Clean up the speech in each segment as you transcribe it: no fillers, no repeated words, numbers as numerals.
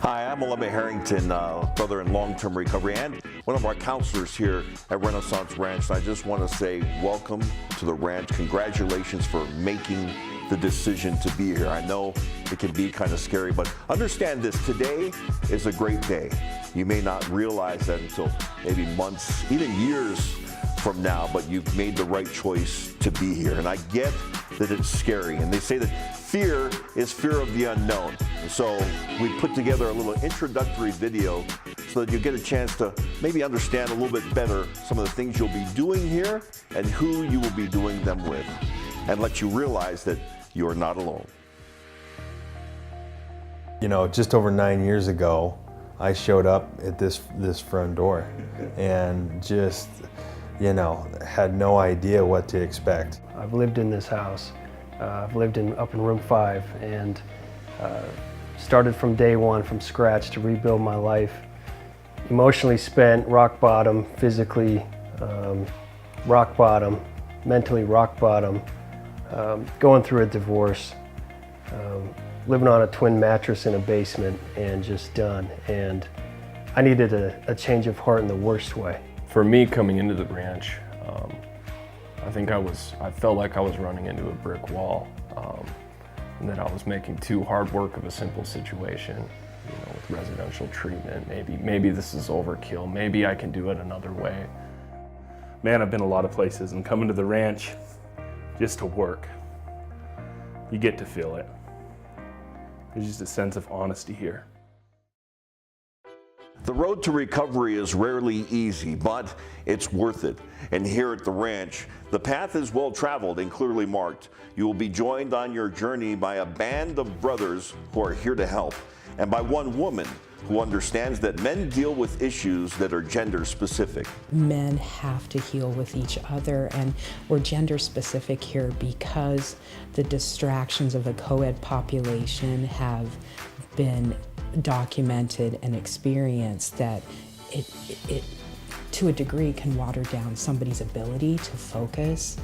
Hi, I'm Oleme Harrington, brother in long-term recovery and one of our counselors here at Ren'ais'sance Ranch. And I just want to say welcome to the ranch. Congratulations for making the decision to be here. I know it can be kind of scary, but understand this, today is a great day. You may not realize that until maybe months, even years from now, but you've made the right choice to be here. And I get that it's scary. And they say that fear is fear of the unknown. And so we put together a little introductory video so that you get a chance to maybe understand a little bit better some of the things you'll be doing here and who you will be doing them with, and let you realize that you are not alone. You know, just over 9 years ago, I showed up at this front door and just, you know, had no idea what to expect. I've lived in this house. I've lived up in room 5 and started from day one, from scratch, to rebuild my life. Emotionally spent, rock bottom, physically rock bottom, mentally rock bottom, going through a divorce, living on a twin mattress in a basement, and just done. And I needed a change of heart in the worst way. For me, coming into the ranch, I felt like I was running into a brick wall, and that I was making too hard work of a simple situation, you know, with residential treatment. Maybe this is overkill. Maybe I can do it another way. Man, I've been a lot of places, and coming to the ranch just to work, you get to feel it. There's just a sense of honesty here. The road to recovery is rarely easy, but it's worth it. And here at the ranch, the path is well traveled and clearly marked. You will be joined on your journey by a band of brothers who are here to help, and by one woman who understands that men deal with issues that are gender specific. Men have to heal with each other, and we're gender specific here because the distractions of the co-ed population have been documented and experienced, that it to a degree can water down somebody's ability to focus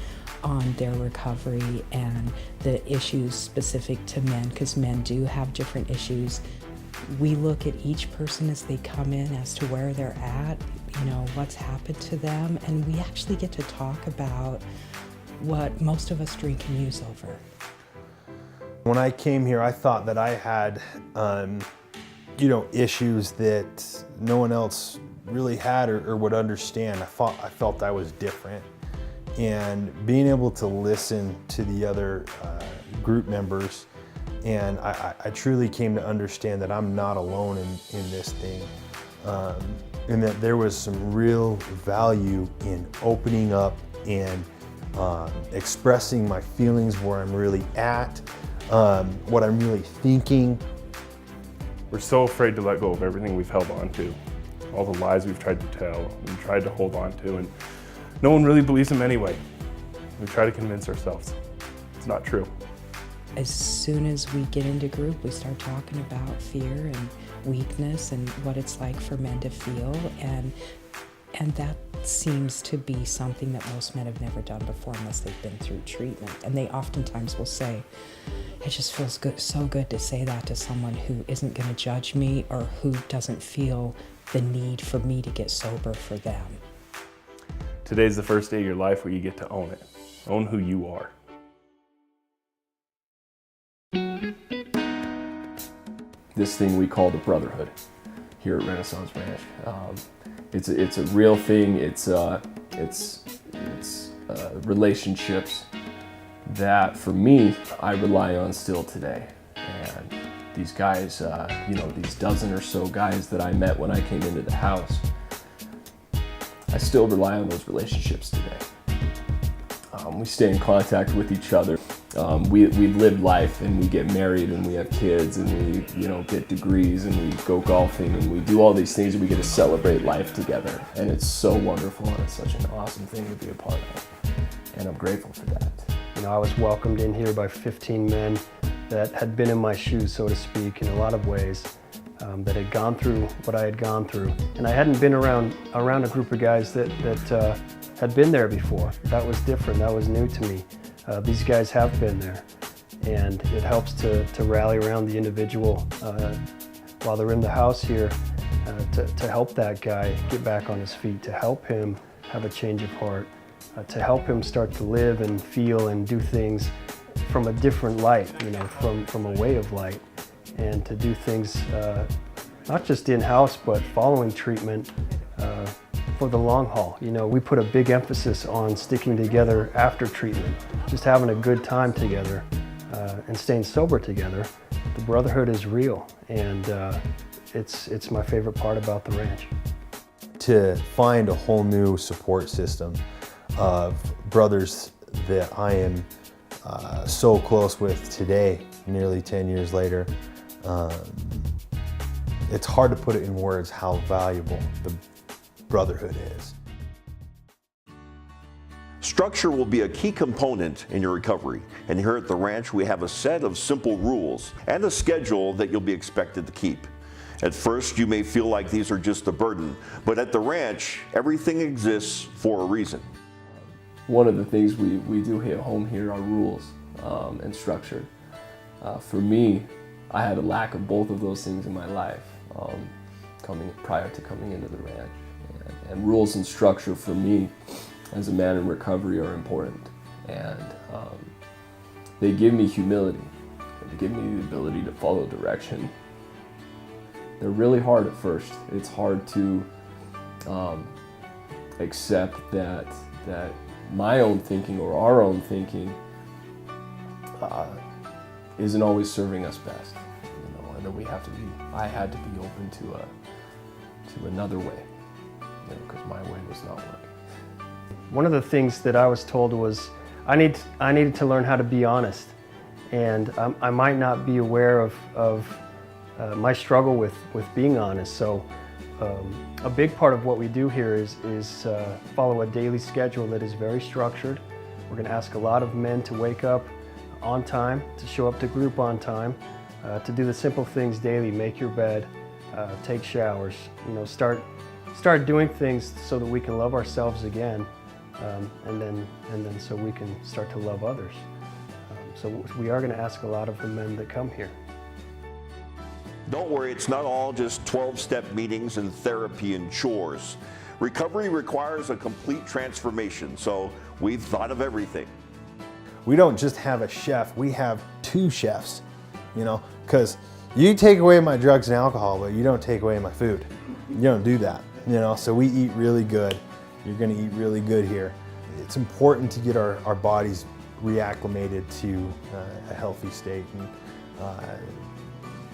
on their recovery and the issues specific to men, because men do have different issues. We look at each person as they come in as to where they're at, you know, what's happened to them, and we actually get to talk about what most of us drink and use over. When I came here, I thought that I had, you know, issues that no one else really had or would understand. I felt I was different. And being able to listen to the other group members, and I truly came to understand that I'm not alone in this thing, and that there was some real value in opening up and expressing my feelings, where I'm really at, what I'm really thinking. We're so afraid to let go of everything we've held on to, all the lies we've tried to tell and tried to hold on to, and no one really believes them anyway. We try to convince ourselves it's not true. As soon as we get into group, we start talking about fear and weakness and what it's like for men to feel, and that seems to be something that most men have never done before unless they've been through treatment. And they oftentimes will say, it just feels good, so good to say that to someone who isn't going to judge me or who doesn't feel the need for me to get sober for them. Today's the first day of your life where you get to own it. Own who you are. This thing we call the Brotherhood here at Ren'ais'sance Ranch. It's a real thing. It's relationships that, for me, I rely on still today. And these guys, you know, these dozen or so guys that I met when I came into the house, I still rely on those relationships today. We stay in contact with each other. We've lived life, and we get married, and we have kids, and we, you know, get degrees, and we go golfing, and we do all these things, and we get to celebrate life together. And it's so wonderful, and it's such an awesome thing to be a part of. And I'm grateful for that. You know, I was welcomed in here by 15 men that had been in my shoes, so to speak, in a lot of ways, that had gone through what I had gone through. And I hadn't been around a group of guys that had been there before. That was different, that was new to me. These guys have been there, and it helps to rally around the individual while they're in the house here to help that guy get back on his feet, to help him have a change of heart, to help him start to live and feel and do things from a different light, you know, from a way of light, and to do things not just in-house, but following treatment for the long haul. You know, we put a big emphasis on sticking together after treatment, just having a good time together and staying sober together. The Brotherhood is real, and it's my favorite part about the ranch. To find a whole new support system of brothers that I am so close with today, nearly 10 years later, it's hard to put it in words how valuable the Brotherhood is. Structure will be a key component in your recovery, and here at the ranch we have a set of simple rules and a schedule that you'll be expected to keep. At first you may feel like these are just a burden, but at the ranch everything exists for a reason. One of the things we do hit home here are rules and structure. For me, I had a lack of both of those things in my life prior to coming into the ranch. And rules and structure for me as a man in recovery are important. And they give me humility. They give me the ability to follow direction. They're really hard at first. It's hard to accept that my own thinking or our own thinking isn't always serving us best, you know, and that I had to be open to another way, you know, because my way was not working. One of the things that I was told was I needed to learn how to be honest, and I might not be aware of my struggle with being honest. So a big part of what we do here is follow a daily schedule that is very structured. We're going to ask a lot of men to wake up on time, to show up to group on time, to do the simple things daily: make your bed, take showers, you know, start doing things so that we can love ourselves again, and then so we can start to love others. So we are going to ask a lot of the men that come here. Don't worry, it's not all just 12-step meetings and therapy and chores. Recovery requires a complete transformation, so we've thought of everything. We don't just have a chef, we have two chefs, you know, because you take away my drugs and alcohol, but you don't take away my food. You don't do that, you know, so we eat really good. You're gonna eat really good here. It's important to get our bodies reacclimated to a healthy state, and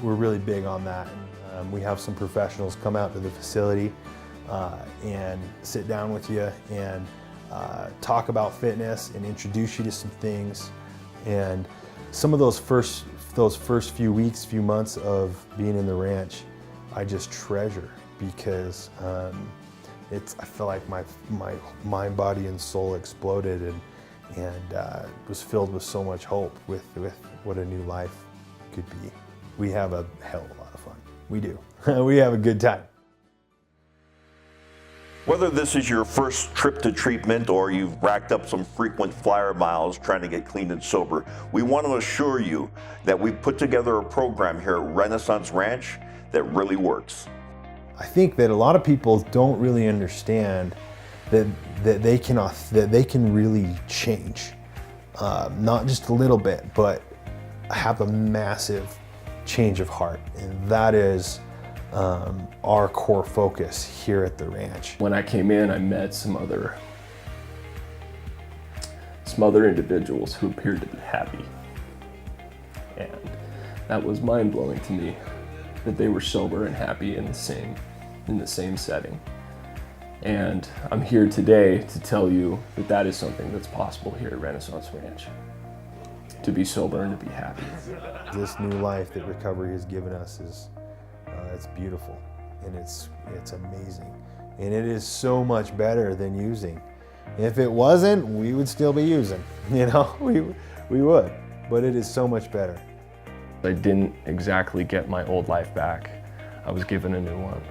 we're really big on that. We have some professionals come out to the facility and sit down with you and talk about fitness and introduce you to some things. And some of those first few weeks, few months of being in the ranch, I just treasure, because I feel like my mind, body, and soul exploded and was filled with so much hope with what a new life could be. We have a hell of a lot of fun. We do. We have a good time. Whether this is your first trip to treatment or you've racked up some frequent flyer miles trying to get clean and sober, we want to assure you that we've put together a program here at Ren'ais'sance Ranch that really works. I think that a lot of people don't really understand that they can really change, not just a little bit, but have a massive change of heart, and that is our core focus here at the ranch. When I came in, I met some other individuals who appeared to be happy, and that was mind-blowing to me, that they were sober and happy in the same setting. And I'm here today to tell you that that is something that's possible here at Ren'ais'sance Ranch, to be sober and to be happy. This new life that recovery has given us is it's beautiful, and it's amazing, and it is so much better than using. If it wasn't, we would still be using, you know, we would, but it is so much better. I didn't exactly get my old life back. I was given a new one,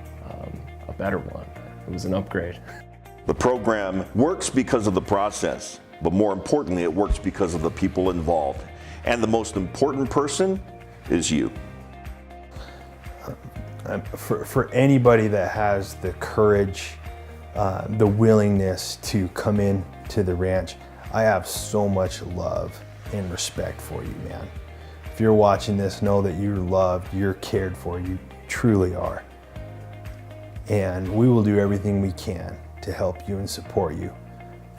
a better one. It was an upgrade. The program works because of the process. but more importantly, it works because of the people involved. And the most important person is you. For anybody that has the courage, the willingness to come in to the ranch, I have so much love and respect for you, man. If you're watching this, know that you're loved, you're cared for, you truly are. And we will do everything we can to help you and support you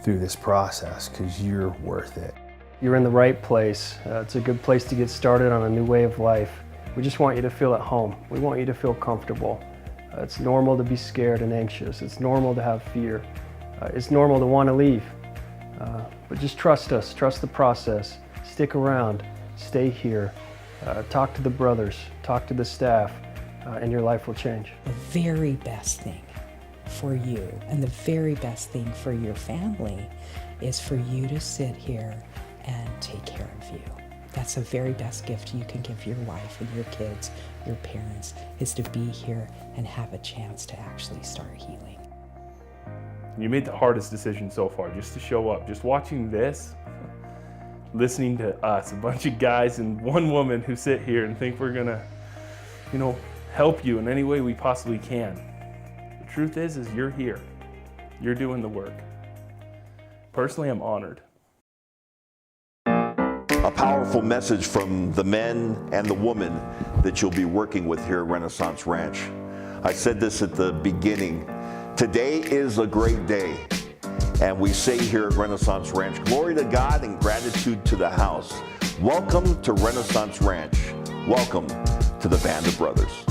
through this process, because you're worth it. You're in the right place. It's a good place to get started on a new way of life. We just want you to feel at home. We want you to feel comfortable. It's normal to be scared and anxious. It's normal to have fear. It's normal to want to leave. But just trust us, trust the process. Stick around, stay here. Talk to the brothers, talk to the staff, and your life will change. The very best thing for you and the very best thing for your family is for you to sit here and take care of you. That's the very best gift you can give your wife and your kids, your parents, is to be here and have a chance to actually start healing. You made the hardest decision so far, just to show up. Just watching this, listening to us, a bunch of guys and one woman who sit here and think we're gonna, help you in any way we possibly can. The truth is you're here. You're doing the work. Personally, I'm honored. A powerful message from the men and the women that you'll be working with here at Ren'ais'sance Ranch. I said this at the beginning. Today is a great day. And we say here at Ren'ais'sance Ranch, glory to God and gratitude to the house. Welcome to Ren'ais'sance Ranch. Welcome to the Band of Brothers.